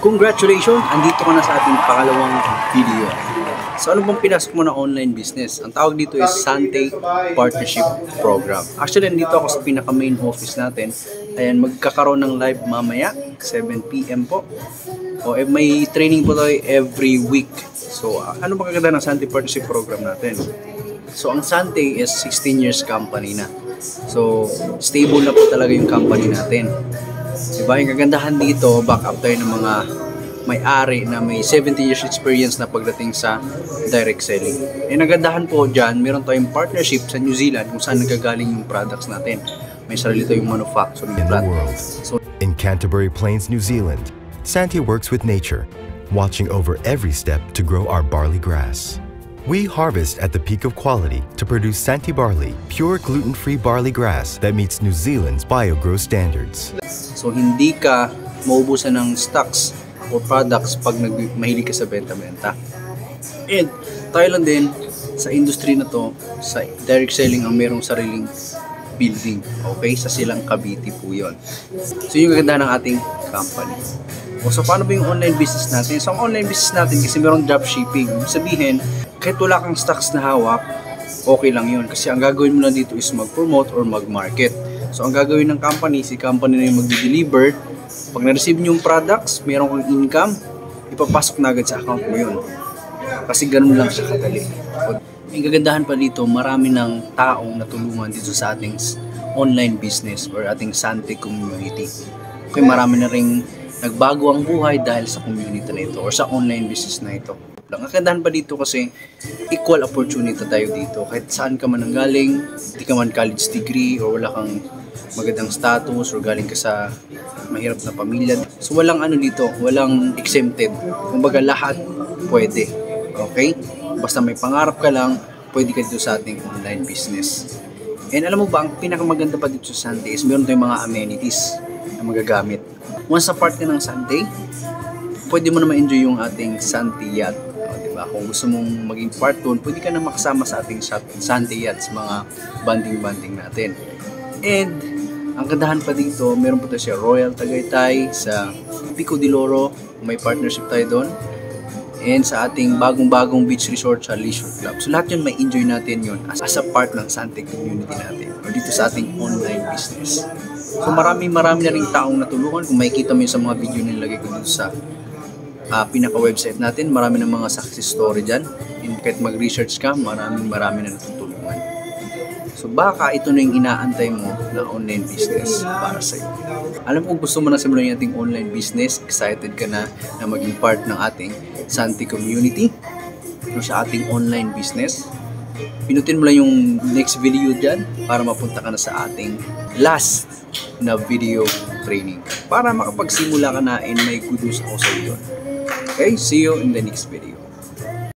Congratulations! Andito ka na sa ating pangalawang video. So ano bang pinasok mo na online business? Ang tawag dito is Sante Partnership Program. Actually, nandito ako sa pinaka main office natin. Ayan, magkakaroon ng live mamaya, 7 PM po. May training po tayo every week. So ano ba kaganda ng Sante Partnership Program natin? So ang Sante is 16 years company na. So stable na po talaga yung company natin. Diba? Yung kagandahan dito, back up tayo ng mga may-ari na may 70 years experience na pagdating sa direct selling. Yung kagandahan po dyan, meron tayong partnership sa New Zealand kung saan nagagaling yung products natin. May sarili tayong manufacturing plant. So, in Canterbury Plains, New Zealand, Sante works with nature, watching over every step to grow our barley grass. We harvest at the peak of quality to produce Sante barley, pure gluten-free barley grass that meets New Zealand's BioGrow standards. So hindi ka maubusan ng stocks o products pag mahilig ka sa benta-benta. And tayo lang din sa industry na to, sa direct selling ang merong sariling building. Okay? Sa Silang Cavite po yun. So yung ganda ng ating company. So paano ba yung online business natin? So ang online business natin kasi merong dropshipping. Ibig sabihin, kahit wala kang stocks na hawak, okay lang yun. Kasi ang gagawin mo lang dito is mag-promote or mag-market. So ang gagawin ng company, si company na yung mag-deliver. Pag na-receive nyo yung products, meron kang income, ipapasok na agad sa account mo yun. Kasi ganun lang siya kadali. Ang gagandahan pa dito, marami ng taong natulungan dito sa ating online business or ating Sante community. Okay, marami na ring nagbago ang buhay dahil sa community na ito or sa online business na ito. Ang kagandahan pa dito kasi equal opportunity tayo dito. Kahit saan ka man nanggaling, hindi ka man college degree or wala kang magandang status or galing ka sa mahirap na pamilya. So walang ano dito, walang exempted. Kumbaga lahat pwede. Okay? Basta may pangarap ka lang, pwede ka dito sa ating online business. And alam mo ba, ang pinakamaganda pa dito sa Sante is meron tayong mga amenities na magagamit. Once na part ka ng Sante, pwede mo na ma-enjoy yung ating Sante Yacht. Diba? Kung gusto mong maging part doon, pwede ka na makasama sa ating Sante Yacht sa mga banding-banding natin. And ang gandahan pa dito, meron po tayo sa Royal Tagaytay, sa Pico de Loro, may partnership tayo doon. And sa ating bagong-bagong beach resort sa Leisure Club. So lahat yun may enjoy natin yun as a part ng Sante community natin or dito sa ating online business. So marami na ring taong natulungan. Kung makikita mo yun sa mga video na nilagay ko dito sa pinaka-website natin, marami ng mga success story dyan. And kahit mag-research ka, marami na natutulungan. So baka ito na yung inaantay mo na online business para sa'yo. Alam ko gusto mo na simulan yung ating online business, excited ka na maging part ng ating Sante community o sa ating online business. Pinutin mo lang yung next video dyan para mapunta ka na sa ating last na video training para makapagsimula ka na and may good news ako sa iyo. Okay, see you in the next video.